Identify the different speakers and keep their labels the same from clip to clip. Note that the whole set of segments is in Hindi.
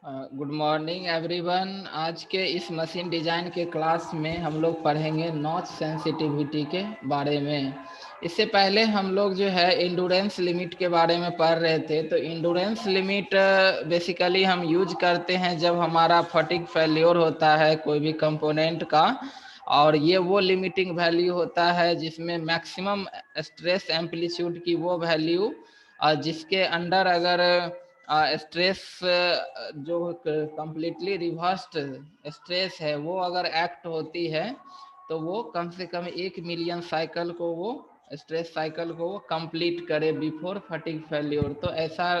Speaker 1: Good morning everyone. आज के इस मशीन डिज़ाइन के क्लास में हम लोग पढ़ेंगे नॉच सेंसिटिविटी के बारे में। इससे पहले हम लोग जो है इंडोरेंस लिमिट के बारे में पढ़ रहे थे। तो इंडोरेंस लिमिट बेसिकली हम यूज करते हैं जब हमारा फटिग फेल्योर होता है कोई भी कंपोनेंट का, और ये वो लिमिटिंग वैल्यू होता है जिसमें मैक्सिमम स्ट्रेस एम्पलीट्यूड की वो वैल्यू जिसके अंडर अगर स्ट्रेस जो कंप्लीटली रिवर्स्ड स्ट्रेस है वो अगर एक्ट होती है तो वो कम से कम 1 मिलियन साइकिल को वो स्ट्रेस साइकिल को वो कंप्लीट करे बिफोर फटिग फेल्योर। तो ऐसा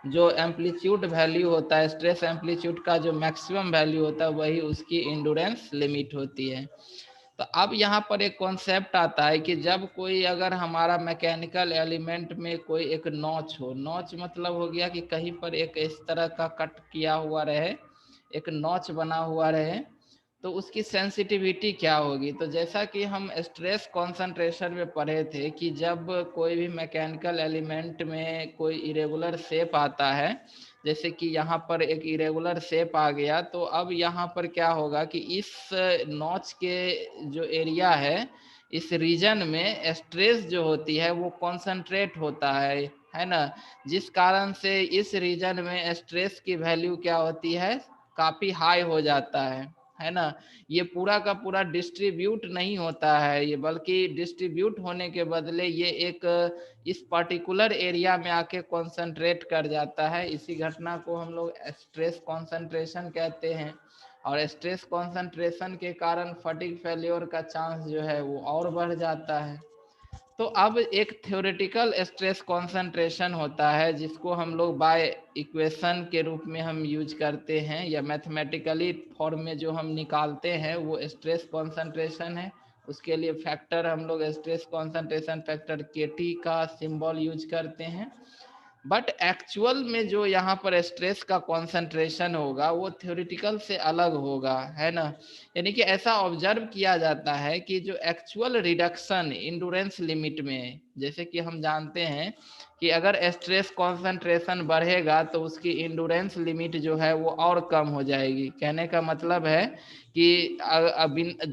Speaker 1: जो एम्पलीट्यूड वैल्यू होता है, स्ट्रेस एम्पलीट्यूड का जो मैक्सिमम वैल्यू होता है, वही उसकी इंडोरेंस लिमिट होती है। तो अब यहाँ पर एक कॉन्सेप्ट आता है कि जब कोई अगर हमारा मैकेनिकल एलिमेंट में कोई एक नॉच हो, नॉच मतलब हो गया कि कहीं पर एक इस तरह का कट किया हुआ रहे, एक नॉच बना हुआ रहे, तो उसकी सेंसिटिविटी क्या होगी। तो जैसा कि हम स्ट्रेस कॉन्सेंट्रेशन में पढ़े थे कि जब कोई भी मैकेनिकल एलिमेंट में कोई इरेगुलर शेप आता है, जैसे कि यहाँ पर एक इरेगुलर शेप आ गया, तो अब यहाँ पर क्या होगा कि इस नॉच के जो एरिया है, इस रीजन में स्ट्रेस जो होती है वो कॉन्सेंट्रेट होता है ना, जिस कारण से इस रीजन में स्ट्रेस की वैल्यू क्या होती है, काफी हाई हो जाता है ना। ये पूरा का पूरा डिस्ट्रीब्यूट नहीं होता है ये, बल्कि डिस्ट्रीब्यूट होने के बदले ये एक इस पर्टिकुलर एरिया में आके कॉन्सेंट्रेट कर जाता है। इसी घटना को हम लोग स्ट्रेस कॉन्सेंट्रेशन कहते हैं, और स्ट्रेस कॉन्सेंट्रेशन के कारण फटिग फेल्योर का चांस जो है वो और बढ़ जाता है। तो अब एक थ्योरेटिकल स्ट्रेस कॉन्सेंट्रेशन होता है जिसको हम लोग बाय इक्वेशन के रूप में हम यूज करते हैं, या मैथमेटिकली फॉर्म में जो हम निकालते हैं वो स्ट्रेस कॉन्सेंट्रेशन है। उसके लिए फैक्टर हम लोग स्ट्रेस कॉन्सेंट्रेशन फैक्टर KT का सिंबल यूज करते हैं। बट एक्चुअल में जो यहाँ पर स्ट्रेस का कॉन्सेंट्रेशन होगा वो थ्योरेटिकल से अलग होगा, है ना। यानी कि ऐसा ऑब्जर्व किया जाता है कि जो एक्चुअल रिडक्शन इंडोरेंस लिमिट में, जैसे कि हम जानते हैं कि अगर स्ट्रेस कॉन्सेंट्रेशन बढ़ेगा तो उसकी इंडोरेंस लिमिट जो है वो और कम हो जाएगी। कहने का मतलब है कि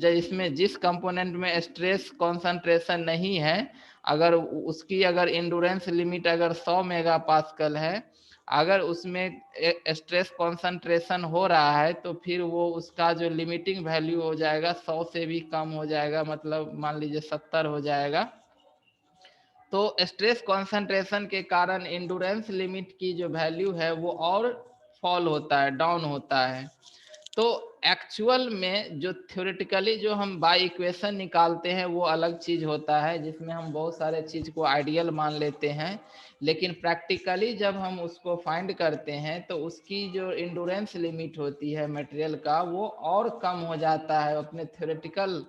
Speaker 1: इसमें जिस कंपोनेंट में स्ट्रेस कॉन्सेंट्रेशन नहीं है, अगर उसकी अगर इंडोरेंस लिमिट अगर 100 मेगा पास्कल है, अगर उसमें स्ट्रेस कॉन्सेंट्रेशन हो रहा है तो फिर वो उसका जो लिमिटिंग वैल्यू हो जाएगा 100 से भी कम हो जाएगा, मतलब मान लीजिए 70 हो जाएगा। तो स्ट्रेस कॉन्सेंट्रेशन के कारण इंडोरेंस लिमिट की जो वैल्यू है वो और फॉल होता है, डाउन होता है। तो एक्चुअल में जो थ्योरेटिकली जो हम बाय इक्वेशन निकालते हैं वो अलग चीज होता है, जिसमें हम बहुत सारे चीज को आइडियल मान लेते हैं, लेकिन प्रैक्टिकली जब हम उसको फाइंड करते हैं तो उसकी जो इंडोरेंस लिमिट होती है मटेरियल का वो और कम हो जाता है, अपने थ्योरेटिकल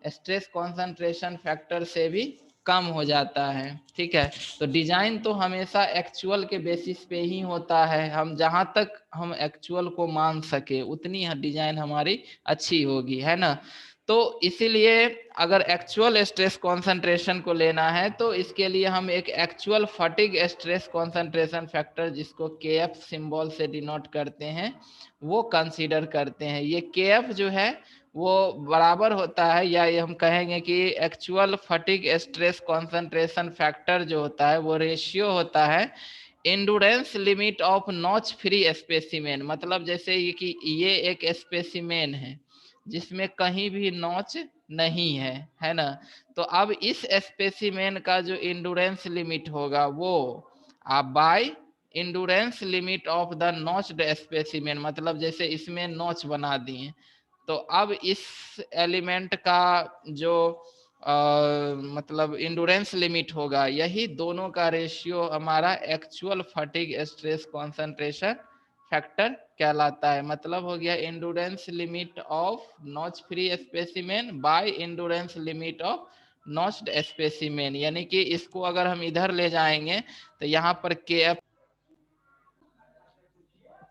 Speaker 1: स्ट्रेस कॉन्सेंट्रेशन फैक्टर से भी कम हो जाता है। ठीक है, तो डिजाइन तो हमेशा एक्चुअल के बेसिस पे ही होता है। हम जहां तक हम एक्चुअल को मान सके उतनी डिजाइन हमारी अच्छी होगी, है ना। तो इसीलिए अगर एक्चुअल स्ट्रेस कॉन्सेंट्रेशन को लेना है तो इसके लिए हम एक actual fatigue stress concentration factor, जिसको KF सिंबल से डिनोट करते हैं, वो कंसीडर करते हैं। ये KF जो है वो बराबर होता है, या ये हम कहेंगे कि actual fatigue stress concentration factor जो होता है वो रेशियो होता है endurance limit of notch free specimen. मतलब जैसे ये कि ये एक स्पेसिमेन है जिसमें कहीं भी नॉच नहीं है ना। तो अब इस स्पेसिमेन का जो इंडोरेंस लिमिट होगा वो आप by endurance limit of the notched specimen, मतलब जैसे इसमें नॉच बना दिए, तो अब इस एलिमेंट का जो मतलब इंडोरेंस लिमिट होगा, यही दोनों का रेशियो हमारा actual fatigue stress concentration factor कहलाता है। मतलब हो गया endurance limit of notch free specimen by endurance limit of notched specimen. यानी कि इसको अगर हम इधर ले जाएंगे तो यहाँ पर KF,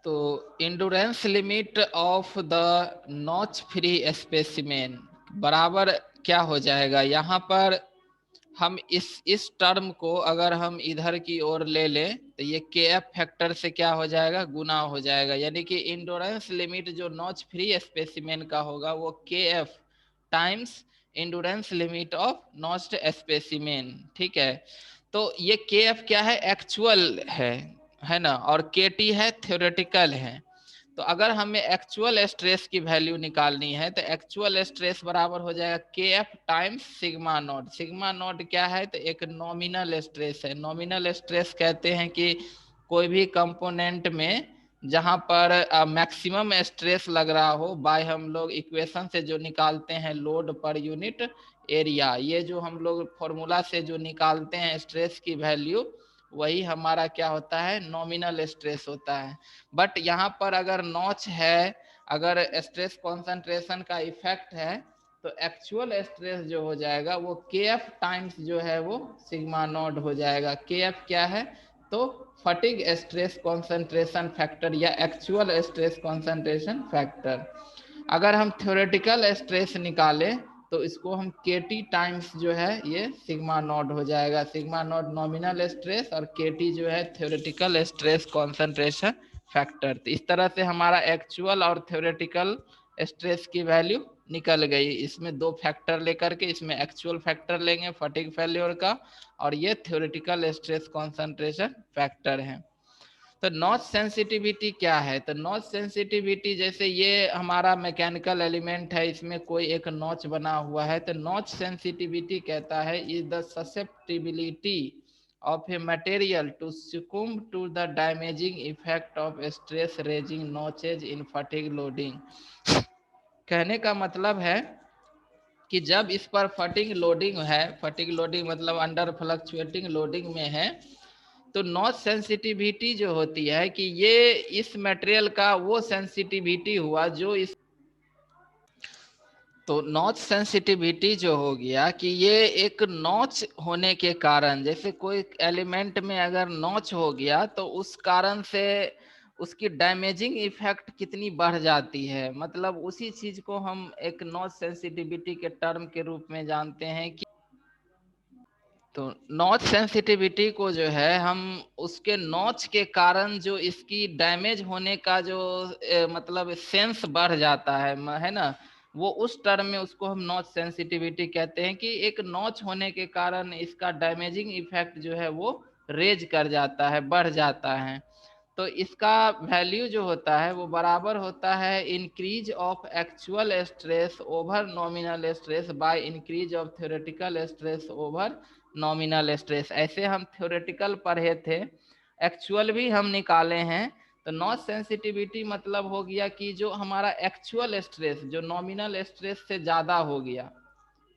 Speaker 1: तो endurance limit of the notch free specimen बराबर क्या हो जाएगा, यहाँ पर हम इस टर्म को अगर हम इधर की ओर ले लें तो ये के एफ फैक्टर से क्या हो जाएगा, गुना हो जाएगा। यानी कि इंडोरेंस लिमिट जो नॉच फ्री स्पेसिमेन का होगा वो के F times endurance limit of notched specimen. ठीक है, तो ये के एफ क्या है, एक्चुअल है ना, और के टी है थ्योरेटिकल है। तो अगर हमें एक्चुअल स्ट्रेस की वैल्यू निकालनी है तो एक्चुअल स्ट्रेस बराबर हो जाएगा के F times sigma not. Sigma not क्या है, तो एक नॉमिनल स्ट्रेस है। नॉमिनल स्ट्रेस कहते हैं कि कोई भी कंपोनेंट में जहां पर मैक्सिमम स्ट्रेस लग रहा हो, बाय हम लोग इक्वेशन से जो निकालते हैं लोड पर यूनिट एरिया, ये जो हम लोग फॉर्मूला से जो निकालते हैं स्ट्रेस की वैल्यू, वही हमारा क्या होता है, नॉमिनल स्ट्रेस होता है। बट यहाँ पर अगर नॉच है, अगर स्ट्रेस कॉन्सेंट्रेशन का इफेक्ट है, तो एक्चुअल स्ट्रेस जो हो जाएगा वो के एफ टाइम्स जो है वो सिग्मा नॉट हो जाएगा। के एफ क्या है, तो फटिग स्ट्रेस कॉन्सेंट्रेशन फैक्टर या एक्चुअल स्ट्रेस कॉन्सेंट्रेशन फैक्टर। अगर हम थ्योरेटिकल स्ट्रेस निकालें तो इसको हम के टी टाइम्स जो है ये सिग्मा नॉट हो जाएगा। सिग्मा नॉट नॉमिनल स्ट्रेस और के टी जो है थ्योरेटिकल स्ट्रेस कॉन्सेंट्रेशन फैक्टर। तो इस तरह से हमारा एक्चुअल और थ्योरेटिकल स्ट्रेस की वैल्यू निकल गई। इसमें दो फैक्टर लेकर के, इसमें एक्चुअल फैक्टर लेंगे फटिग फेल्योर का, और ये थ्योरेटिकल स्ट्रेस कॉन्सेंट्रेशन फैक्टर है। तो नॉच सेंसिटिविटी क्या है, तो नॉच सेंसिटिविटी जैसे ये हमारा मैकेनिकल एलिमेंट है, इसमें कोई एक नॉच बना हुआ है, तो नॉच सेंसिटिविटी कहता है is the susceptibility of a material to succumb to the damaging effect of stress raising notches in fatigue loading। कहने का मतलब है कि जब इस पर फटिग लोडिंग है, फटिग लोडिंग मतलब अंडर फ्लक्चुएटिंग लोडिंग में है, तो नॉच सेंसिटिविटी जो होती है कि ये इस मटेरियल का वो सेंसिटिविटी हुआ जो इस, तो नॉच सेंसिटिविटी जो हो गया कि ये एक नॉच होने के कारण, जैसे कोई एलिमेंट में अगर नॉच हो गया तो उस कारण से उसकी डैमेजिंग इफेक्ट कितनी बढ़ जाती है। मतलब उसी चीज को हम एक नॉच सेंसिटिविटी के टर्म के रूप में जानते हैं कि, तो नॉच सेंसिटिविटी को जो है हम उसके नॉच के कारण जो इसकी डैमेज होने का जो मतलब सेंस बढ़ जाता है ना, वो उस टर्म में उसको हम नॉच सेंसिटिविटी कहते हैं कि एक नॉच होने के कारण इसका डैमेजिंग इफेक्ट जो है वो रेज कर जाता है, बढ़ जाता है। तो इसका वैल्यू जो होता है वो बराबर होता है increase of actual stress over nominal stress by increase of theoretical stress over nominal stress. ऐसे हम थ्योरेटिकल पढ़े थे, एक्चुअल भी हम निकाले हैं। तो नॉच सेंसिटिविटी मतलब हो गया कि जो हमारा एक्चुअल स्ट्रेस जो नॉमिनल स्ट्रेस से ज्यादा हो गया,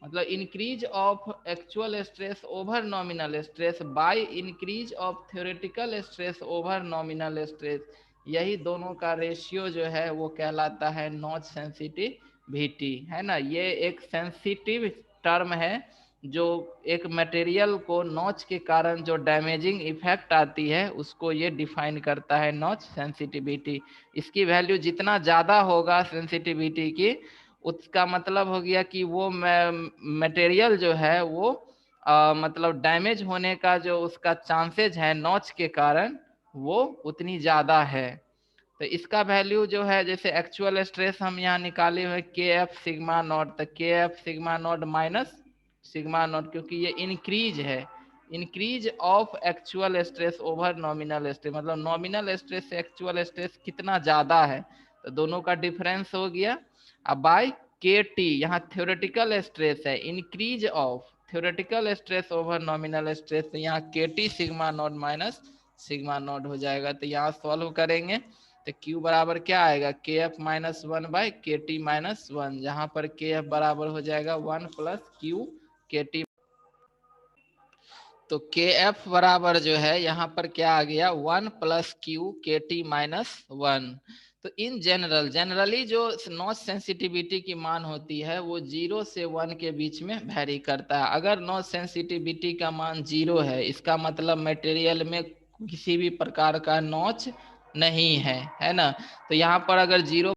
Speaker 1: मतलब increase of actual stress over nominal stress by increase of theoretical stress over nominal stress, यही दोनों का रेशियो जो है वो कहलाता है नॉच सेंसिटिविटी, है ना। ये एक सेंसिटिव टर्म है जो एक मटेरियल को नॉच के कारण जो डैमेजिंग इफेक्ट आती है उसको ये डिफाइन करता है नॉच सेंसिटिविटी। इसकी वैल्यू जितना ज़्यादा होगा सेंसिटिविटी की, उसका मतलब हो गया कि वो मटेरियल जो है वो मतलब डैमेज होने का जो उसका चांसेज है नॉच के कारण वो उतनी ज़्यादा है। तो इसका वैल्यू जो है, जैसे एक्चुअल स्ट्रेस हम यहाँ निकाले हुए के एफ सिग्मा नॉट, तो के F sigma not minus sigma not, क्योंकि ये इंक्रीज है, increase of actual stress over nominal stress, मतलब नॉमिनल स्ट्रेस से एक्चुअल स्ट्रेस कितना ज़्यादा है, तो दोनों का डिफरेंस हो गया। अब बाय के टी, यहाँ थ्योरेटिकल स्ट्रेस है, increase of theoretical stress over nominal stress, तो यहाँ के T sigma not minus sigma not हो जाएगा। तो यहाँ सॉल्व करेंगे तो Q बराबर क्या आएगा, के एफ माइनस वन बाई के टी माइनस वन, जहां पर के एफ बराबर हो जाएगा वन प्लस क्यू के टी। तो के एफ बराबर जो है यहाँ पर क्या आ गया, वन प्लस क्यू के टी माइनस वन। तो इन जनरली जो नॉच सेंसिटिविटी की मान होती है वो 0 से 1 के बीच में वैरी करता है। अगर नॉच सेंसिटिविटी का मान 0 है, इसका मतलब मटेरियल में किसी भी प्रकार का नॉच नहीं है, है ना। तो यहाँ पर अगर 0